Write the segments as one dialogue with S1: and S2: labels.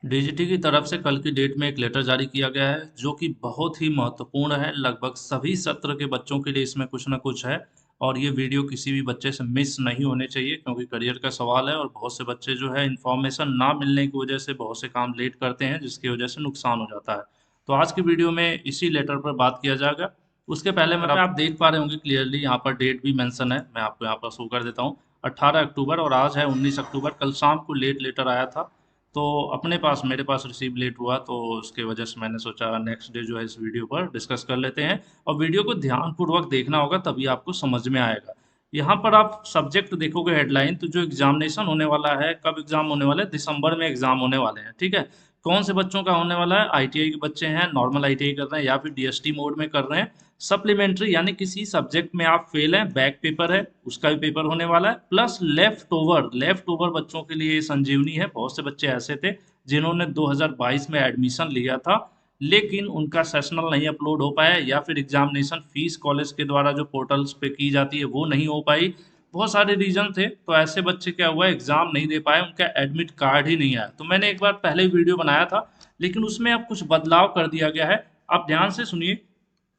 S1: DGT की तरफ से कल की डेट में एक लेटर जारी किया गया है जो कि बहुत ही महत्वपूर्ण है। लगभग सभी सत्र के बच्चों के लिए इसमें कुछ ना कुछ है और ये वीडियो किसी भी बच्चे से मिस नहीं होने चाहिए क्योंकि करियर का सवाल है और बहुत से बच्चे जो है इन्फॉर्मेशन ना मिलने की वजह से बहुत से काम लेट करते हैं जिसकी वजह से नुकसान हो जाता है। तो आज की वीडियो में इसी लेटर पर बात किया जाएगा। उसके पहले मैं आप देख पा रहे होंगे क्लियरली यहाँ पर डेट भी मेंशन है, मैं आपको यहाँ पर शो कर देता हूँ। 18 अक्टूबर और आज है 19 अक्टूबर। कल शाम को लेट लेटर आया था तो अपने पास मेरे पास रिसीव लेट हुआ तो उसके वजह से मैंने सोचा नेक्स्ट डे जो है इस वीडियो पर डिस्कस कर लेते हैं और वीडियो को ध्यानपूर्वक देखना होगा तभी आपको समझ में आएगा। यहाँ पर आप सब्जेक्ट देखोगे हेडलाइन तो जो एग्जामिनेशन होने वाला है, कब एग्जाम होने वाला है, दिसंबर में एग्जाम होने वाले हैं। ठीक है, कौन से बच्चों का होने वाला है? आईटीआई के बच्चे हैं, नॉर्मल आईटीआई कर रहे हैं या फिर डीएसटी मोड में कर रहे हैं। सप्लीमेंट्री यानी किसी सब्जेक्ट में आप फेल हैं, बैक पेपर है, उसका भी पेपर होने वाला है। प्लस लेफ्ट ओवर बच्चों के लिए ये संजीवनी है। बहुत से बच्चे ऐसे थे जिन्होंने 2022 में एडमिशन लिया था लेकिन उनका सेशनल नहीं अपलोड हो पाया या फिर एग्जामिनेशन फीस कॉलेज के द्वारा जो पोर्टल्स पे की जाती है वो नहीं हो पाई। बहुत सारे रीजन थे तो ऐसे बच्चे क्या हुआ, एग्जाम नहीं दे पाए, उनका एडमिट कार्ड ही नहीं आया। तो मैंने एक बार पहले वीडियो बनाया था लेकिन उसमें अब कुछ बदलाव कर दिया गया है। आप ध्यान से सुनिए,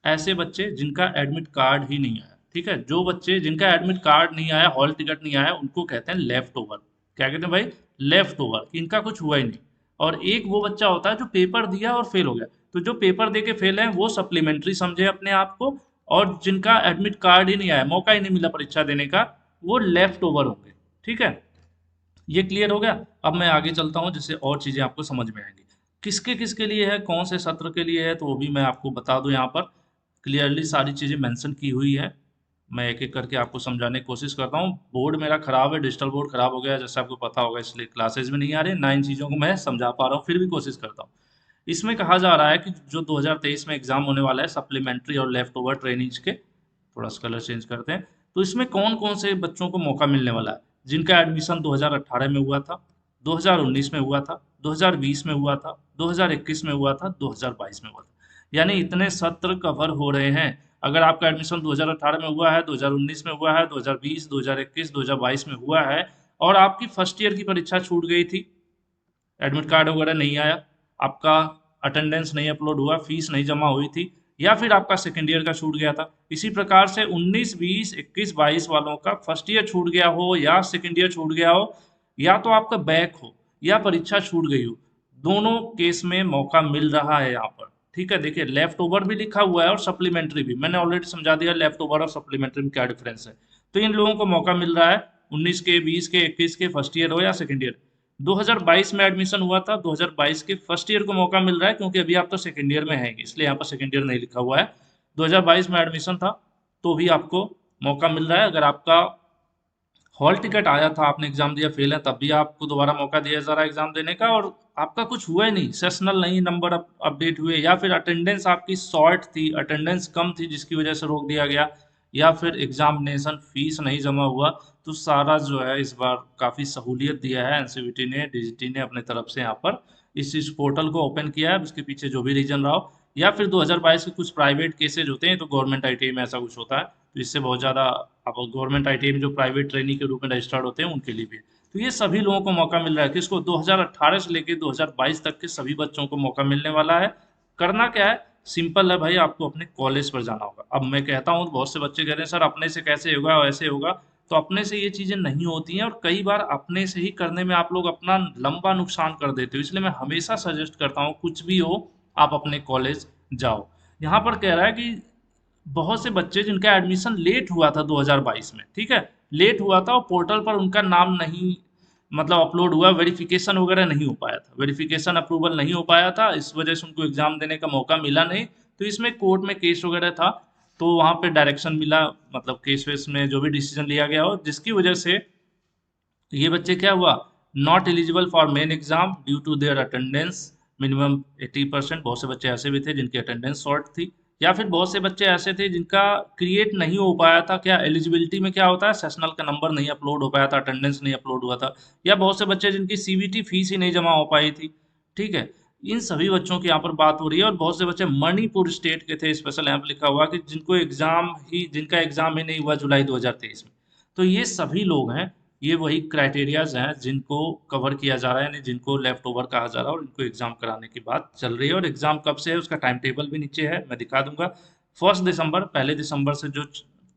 S1: ऐसे बच्चे जिनका एडमिट कार्ड ही नहीं आया, ठीक है, जो बच्चे जिनका एडमिट कार्ड नहीं आया, हॉल टिकट नहीं आया, उनको कहते हैं लेफ्ट ओवर। क्या कहते हैं भाई? लेफ्ट ओवर, इनका कुछ हुआ ही नहीं। और एक वो बच्चा होता है जो पेपर दिया और फेल हो गया। तो जो पेपर दे के फेल है वो सप्लीमेंट्री समझे अपने आप को, और जिनका एडमिट कार्ड ही नहीं आया, मौका ही नहीं मिला परीक्षा देने का, वो लेफ्ट ओवर होंगे। ठीक है, ये क्लियर हो गया। अब मैं आगे चलता हूँ जिससे और चीजें आपको समझ में आएंगी। किसके किसके लिए है, कौन से सत्र के लिए है, तो वो भी मैं आपको बता दूं। यहाँ पर क्लियरली सारी चीजें मेंशन की हुई है। मैं एक एक करके आपको समझाने की कोशिश करता हूँ। बोर्ड मेरा खराब है, डिजिटल बोर्ड खराब हो गया है जैसे आपको पता होगा, इसलिए क्लासेज में नहीं आ रहे ना, इन चीज़ों को मैं समझा पा रहा हूँ, फिर भी कोशिश करता हूँ। इसमें कहा जा रहा है कि जो 2023 में एग्जाम होने वाला है सप्लीमेंट्री और लेफ्ट ओवर ट्रेनिंग्स के, थोड़ा सा कलर चेंज करते हैं, तो इसमें कौन कौन से बच्चों को मौका मिलने वाला है? जिनका एडमिशन 2018 में हुआ था, 2019 में हुआ था, 2020 में हुआ था, 2021 में हुआ था, 2022 में हुआ था, यानी इतने सत्र कवर हो रहे हैं। अगर आपका एडमिशन 2018 में हुआ है, 2019 में हुआ है, 2020, 2021, 2022 में हुआ है और आपकी फर्स्ट ईयर की परीक्षा छूट गई थी, एडमिट कार्ड वगैरह नहीं आया, आपका अटेंडेंस नहीं अपलोड हुआ, फीस नहीं जमा हुई थी, या फिर आपका सेकेंड ईयर का छूट गया था। इसी प्रकार से 19, 20, 21, 22 वालों का फर्स्ट ईयर छूट गया हो या सेकेंड ईयर छूट गया हो या तो आपका बैक हो या परीक्षा छूट गई हो, दोनों केस में मौका मिल रहा है यहाँ पर। ठीक है, देखिए लेफ्ट ओवर भी लिखा हुआ है और सप्लीमेंट्री भी, मैंने ऑलरेडी समझा दिया लेफ्ट ओवर और सप्लीमेंट्री में क्या डिफरेंस है। तो इन लोगों को मौका मिल रहा है 19 के, 20 के, 21 के, फर्स्ट ईयर हो या सेकेंड ईयर। 2022 में एडमिशन हुआ था, 2022 के फर्स्ट ईयर को मौका मिल रहा है क्योंकि अभी आप तो सेकेंड ईयर में हैं, इसलिए यहाँ पर सेकेंड ईयर नहीं लिखा हुआ है। 2022 में एडमिशन था तो भी आपको मौका मिल रहा है। अगर आपका हॉल टिकट आया था, आपने एग्जाम दिया, फेल है, तब भी आपको दोबारा मौका दिया जा रहा है एग्जाम देने का। और आपका कुछ हुआ ही नहीं, सेशनल नहीं नंबर अपडेट हुए, या फिर अटेंडेंस आपकी शॉर्ट थी, अटेंडेंस कम थी जिसकी वजह से रोक दिया गया, या फिर एग्जामिनेशन फीस नहीं जमा हुआ, तो सारा जो है इस बार काफ़ी सहूलियत दिया है एनसीवीटी ने, डीजीटी ने अपने तरफ से यहाँ पर इस पोर्टल को ओपन किया है। उसके पीछे जो भी रीजन रहा हो, या फिर 2022 के कुछ प्राइवेट केसेज होते हैं तो गवर्नमेंट आईटीआई में ऐसा कुछ होता है, तो इससे बहुत ज़्यादा, अब गवर्नमेंट आईटीआई में जो प्राइवेट ट्रेनिंग के रूप में रजिस्टर्ड होते हैं उनके लिए भी है। तो ये सभी लोगों को मौका मिल रहा है, किसको? 2018 से लेकर 2022 तक के सभी बच्चों को मौका मिलने वाला है। करना क्या है? सिंपल है भाई, आपको अपने कॉलेज पर जाना होगा। अब मैं कहता हूँ, बहुत से बच्चे कह रहे हैं सर अपने से कैसे होगा, ऐसे होगा, तो अपने से ये चीज़ें नहीं होती हैं और कई बार अपने से ही करने में आप लोग अपना लंबा नुकसान कर देते हो। इसलिए मैं हमेशा सजेस्ट करता हूँ कुछ भी हो आप अपने कॉलेज जाओ। यहाँ पर कह रहा है कि बहुत से बच्चे जिनका एडमिशन लेट हुआ था 2022 में, ठीक है, लेट हुआ था और पोर्टल पर उनका नाम नहीं, मतलब अपलोड हुआ, वेरिफिकेशन वगैरह नहीं हो पाया था, वेरिफिकेशन अप्रूवल नहीं हो पाया था, इस वजह से उनको एग्जाम देने का मौका मिला नहीं। तो इसमें कोर्ट में केस वगैरह था, तो वहाँ पे डायरेक्शन मिला, मतलब केस वेस में जो भी डिसीजन लिया गया हो, जिसकी वजह से ये बच्चे क्या हुआ, not eligible for main exam due to their attendance minimum 80%। बहुत से बच्चे ऐसे भी थे जिनकी अटेंडेंस शॉर्ट थी, या फिर बहुत से बच्चे ऐसे थे जिनका क्रिएट नहीं हो पाया था, क्या एलिजिबिलिटी में क्या होता है, सेशनल का नंबर नहीं अपलोड हो पाया था, अटेंडेंस नहीं अपलोड हुआ था, या बहुत से बच्चे जिनकी सीबीटी फीस ही नहीं जमा हो पाई थी। ठीक है, इन सभी बच्चों की यहाँ पर बात हो रही है। और बहुत से बच्चे मणिपुर स्टेट के थे, स्पेशल यहाँ पर लिखा हुआ कि जिनको एग्जाम ही, जिनका एग्जाम ही नहीं हुआ जुलाई 2023 में। तो ये सभी लोग हैं, ये वही क्राइटेरियाज हैं जिनको कवर किया जा रहा है, यानी जिनको लेफ्ट ओवर कहा जा रहा है, और इनको एग्जाम कराने की बात चल रही है। और एग्जाम कब से है उसका टाइम टेबल भी नीचे है, मैं दिखा दूंगा। 1 दिसंबर, 1 दिसंबर से जो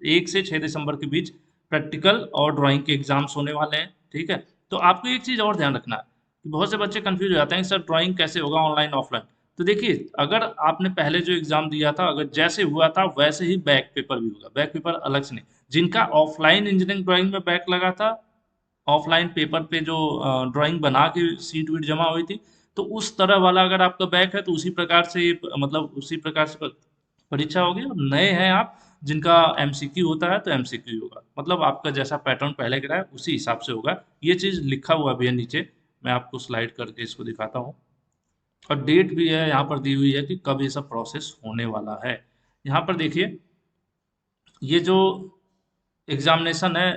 S1: 1 से 6 दिसंबर के बीच प्रैक्टिकल और ड्राइंग के एग्जाम्स होने वाले हैं। ठीक है, तो आपको एक चीज और ध्यान रखना है कि बहुत से बच्चे कंफ्यूज हो जाते हैं कि सर ड्राइंग कैसे होगा, ऑनलाइन ऑफलाइन। तो देखिए, अगर आपने पहले जो एग्जाम दिया था, अगर जैसे हुआ था वैसे ही बैक पेपर भी होगा, बैक पेपर अलग से नहीं। जिनका ऑफलाइन इंजीनियरिंग ड्राइंग में बैक लगा था, ऑफलाइन पेपर पे जो ड्राइंग बना के सीट वीट जमा हुई थी, तो उस तरह वाला अगर आपका बैक है तो उसी प्रकार से मतलब उसी प्रकार से परीक्षा होगी। और नए हैं आप जिनका एमसीक्यू होता है तो एमसीक्यू होगा, मतलब आपका जैसा पैटर्न पहले का है उसी हिसाब से होगा। ये चीज लिखा हुआ भी है नीचे, मैं आपको स्लाइड करके इसको दिखाता हूँ। और डेट भी है यहाँ पर दी हुई है कि कब ये सब प्रोसेस होने वाला है। यहाँ पर देखिए, ये जो एग्जामिनेशन है,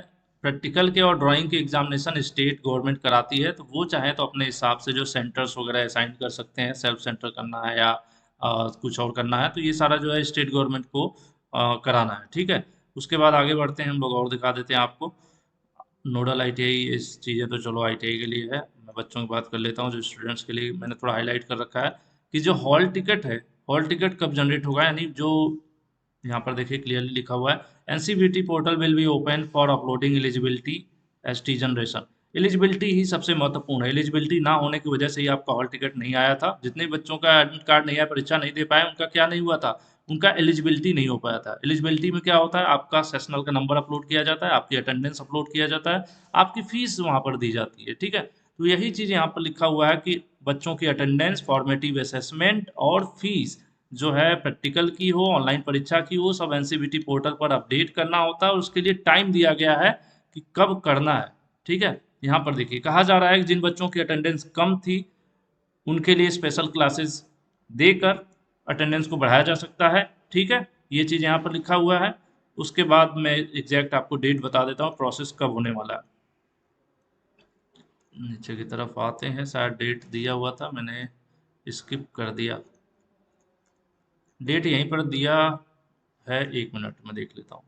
S1: प्रैक्टिकल के और ड्राइंग के एग्जामिनेशन स्टेट गवर्नमेंट कराती है। तो वो चाहे तो अपने हिसाब से जो सेंटर्स वगैरह असाइन कर सकते हैं, सेल्फ सेंटर करना है या कुछ और करना है, तो ये सारा जो है स्टेट गवर्नमेंट को कराना है। ठीक है, उसके बाद आगे बढ़ते हैं हम लोग और दिखा देते हैं आपको नोडल आईटीआई। इस चीज़ें तो चलो आईटीआई के लिए है, मैं बच्चों की बात कर लेता हूँ। जो स्टूडेंट्स के लिए मैंने थोड़ा हाईलाइट कर रखा है कि जो हॉल टिकट है, हॉल टिकट कब जनरेट होगा, यानी जो यहाँ पर देखिए क्लियरली लिखा हुआ है, NCVT portal will be open for uploading eligibility S T generation. Eligibility ही सबसे महत्वपूर्ण है। एलिजिबिलिटी ना होने की वजह से ही आपका हॉल टिकट नहीं आया था। जितने बच्चों का एडमिट कार्ड नहीं आया, परीक्षा नहीं दे पाए, उनका क्या नहीं हुआ था, उनका एलिजिबिलिटी नहीं हो पाया था। एलिजिबिलिटी में क्या होता है, आपका सेशनल का नंबर अपलोड किया जाता है, आपकी अटेंडेंस अपलोड किया जाता है, आपकी फीस वहाँ पर दी जाती है। ठीक है, तो यही चीज़ यहाँ पर लिखा हुआ है कि बच्चों की अटेंडेंस, फॉर्मेटिव असेसमेंट और फीस जो है प्रैक्टिकल की हो, ऑनलाइन परीक्षा की हो, सब एनसीवीटी पोर्टल पर अपडेट करना होता है। और उसके लिए टाइम दिया गया है कि कब करना है। ठीक है, यहाँ पर देखिए कहा जा रहा है कि जिन बच्चों की अटेंडेंस कम थी उनके लिए स्पेशल क्लासेस देकर अटेंडेंस को बढ़ाया जा सकता है। ठीक है, ये चीज़ यहाँ पर लिखा हुआ है। उसके बाद मैं एग्जैक्ट आपको डेट बता देता हूँ प्रोसेस कब होने वाला है। नीचे की तरफ आते हैं, शायद डेट दिया हुआ था, मैंने स्किप कर दिया। डेट यहीं पर दिया है, 1 मिनट में देख लेता हूँ।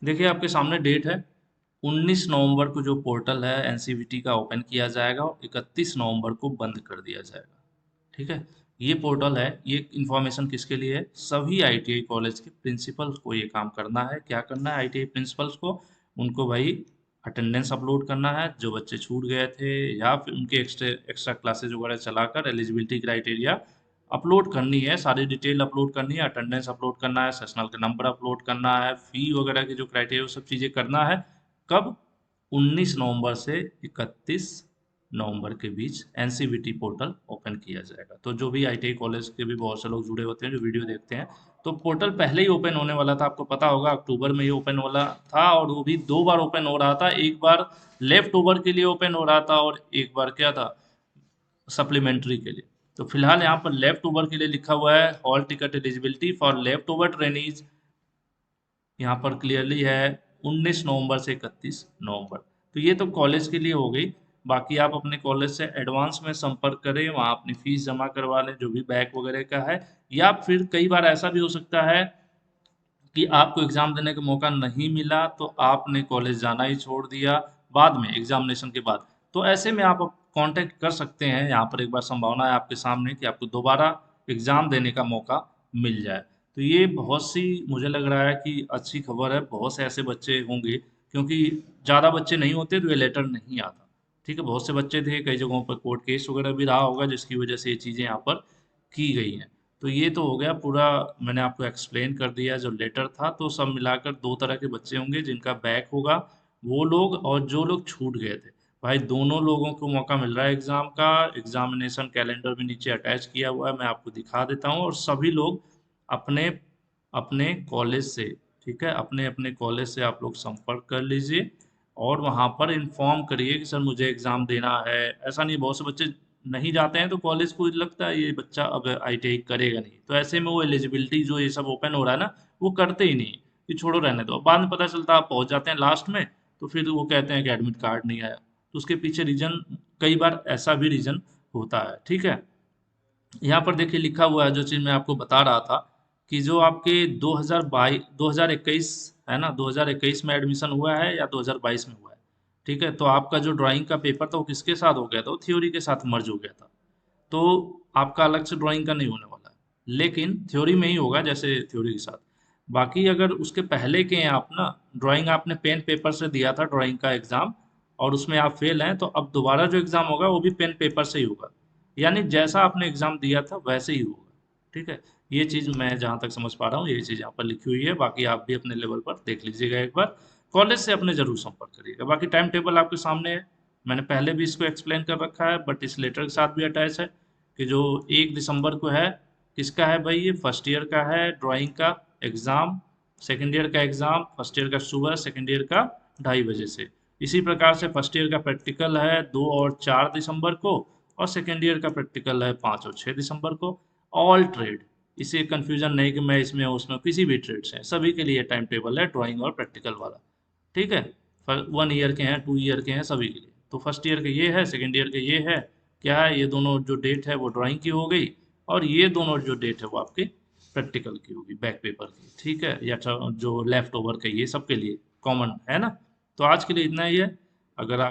S1: देखिए आपके सामने डेट है, 19 नवंबर को जो पोर्टल है एनसीवीटी का ओपन किया जाएगा और 31 नवंबर को बंद कर दिया जाएगा। ठीक है, ये पोर्टल है, ये इन्फॉर्मेशन किसके लिए है, सभी आईटीआई कॉलेज के प्रिंसिपल्स को ये काम करना है। क्या करना है आईटीआई प्रिंसिपल्स को, उनको भाई अटेंडेंस अपलोड करना है जो बच्चे छूट गए थे, या फिर उनके एक्स्ट्रा एक्स्ट्रा क्लासेज वगैरह चलाकर एलिजिबिलिटी क्राइटेरिया अपलोड करनी है, सारी डिटेल अपलोड करनी है, अटेंडेंस अपलोड करना है, सेशनल का नंबर अपलोड करना है, फी वगैरह की जो क्राइटेरिया वो सब चीज़ें करना है। कब, 19 नवंबर से 31 नवंबर के बीच एनसीवीटी पोर्टल ओपन किया जाएगा। तो जो भी आईटीआई कॉलेज के भी बहुत से लोग जुड़े होते हैं जो वीडियो देखते हैं, तो पोर्टल पहले ही ओपन होने वाला था, आपको पता होगा अक्टूबर में ही ओपन वाला था। और वो भी 2 बार ओपन हो रहा था, एक बार लेफ्ट ओवर के लिए ओपन हो रहा था और एक बार क्या था, सप्लीमेंट्री के लिए। तो फिलहाल यहाँ पर लेफ्ट ओवर के लिए लिखा हुआ है, hall ticket eligibility for left over trainees यहाँ पर क्लियरली है 19 नवंबर से 31 नवंबर। तो ये तो कॉलेज के लिए हो गई। बाकी आप अपने कॉलेज से एडवांस में संपर्क करें, वहाँ अपनी फीस जमा करवा लें जो भी बैक वगैरह का है। या फिर कई बार ऐसा भी हो सकता है कि आपको एग्जाम देने का मौका नहीं मिला तो आपने कॉलेज जाना ही छोड़ दिया बाद में एग्जामिनेशन के बाद, तो ऐसे में आप कांटेक्ट कर सकते हैं। यहाँ पर एक बार संभावना है आपके सामने कि आपको दोबारा एग्जाम देने का मौका मिल जाए। तो ये बहुत सी, मुझे लग रहा है कि अच्छी खबर है। बहुत से ऐसे बच्चे होंगे, क्योंकि ज़्यादा बच्चे नहीं होते तो ये लेटर नहीं आता। ठीक है, बहुत से बच्चे थे, कई जगहों पर कोर्ट केस वगैरह भी रहा होगा जिसकी वजह से ये चीज़ें यहाँ पर की गई हैं। तो ये तो हो गया पूरा, मैंने आपको एक्सप्लेन कर दिया जो लेटर था। तो सब मिलाकर 2 तरह के बच्चे होंगे, जिनका बैक होगा वो लोग, और जो लोग छूट गए थे। भाई दोनों लोगों को मौका मिल रहा है एग्जाम का। एग्जामिनेशन कैलेंडर भी नीचे अटैच किया हुआ है, मैं आपको दिखा देता हूँ। और सभी लोग अपने अपने कॉलेज से, ठीक है, अपने अपने कॉलेज से आप लोग संपर्क कर लीजिए और वहाँ पर इन्फॉर्म करिए कि सर मुझे एग्ज़ाम देना है। ऐसा नहीं, बहुत से बच्चे नहीं जाते हैं तो कॉलेज को लगता है ये बच्चा अब आईटीआई करेगा नहीं, तो ऐसे में वो एलिजिबिलिटी जो ये सब ओपन हो रहा है ना, वो करते ही नहीं कि छोड़ो रहने दो। बाद में पता चलता आप पहुंच जाते हैं लास्ट में, तो फिर वो कहते हैं कि एडमिट कार्ड नहीं आया। तो उसके पीछे रीजन, कई बार ऐसा भी रीजन होता है। ठीक है, यहाँ पर देखिए लिखा हुआ है जो चीज़ मैं आपको बता रहा था कि जो आपके 2022 2021 है ना, 2021 में एडमिशन हुआ है या 2022 में हुआ है, ठीक है, तो आपका जो ड्राइंग का पेपर था वो किसके साथ हो गया था, वो थ्योरी के साथ मर्ज हो गया था। तो आपका अलग से ड्राइंग का नहीं होने वाला है, लेकिन थ्योरी में ही होगा जैसे थ्योरी के साथ। बाकी अगर उसके पहले के हैं आप ना, ड्राइंग आपने पेन पेपर से दिया था ड्राइंग का एग्जाम, और उसमें आप फेल हैं, तो अब दोबारा जो एग्जाम होगा वो भी पेन पेपर से ही होगा, यानी जैसा आपने एग्जाम दिया था वैसे ही होगा। ठीक है, ये चीज़ मैं जहाँ तक समझ पा रहा हूँ, ये चीज़ यहाँ पर लिखी हुई है, बाकी आप भी अपने लेवल पर देख लीजिएगा एक बार। कॉलेज से अपने जरूर संपर्क करिएगा। बाकी टाइम टेबल आपके सामने है, मैंने पहले भी इसको एक्सप्लेन कर रखा है, बट इस लेटर के साथ भी अटैच है कि जो 1 दिसंबर को है, किसका है भाई, ये फर्स्ट ईयर का है ड्राइंग का एग्ज़ाम, सेकेंड ईयर का एग्ज़ाम, फर्स्ट ईयर का सुबह, सेकेंड ईयर का 2:30 बजे से। इसी प्रकार से फर्स्ट ईयर का प्रैक्टिकल है 2 और 4 दिसंबर को, और सेकेंड ईयर का प्रैक्टिकल है 5 और 6 दिसंबर को। ऑल ट्रेड, इसे कन्फ्यूजन नहीं कि मैं इसमें हूँ उसमें, किसी भी ट्रेड से सभी के लिए टाइम टेबल है ड्राइंग और प्रैक्टिकल वाला। ठीक है, 1 ईयर के हैं, 2 ईयर के हैं, सभी के लिए। तो फर्स्ट ईयर के ये है, सेकेंड ईयर के ये है, क्या है, ये दोनों जो डेट है वो ड्राइंग की हो गई, और ये दोनों जो डेट है वो आपके प्रैक्टिकल की होगी, बैक पेपर की। ठीक है, या जो लेफ्ट ओवर के, ये सब के लिए कॉमन है ना। तो आज के लिए इतना ही है। अगर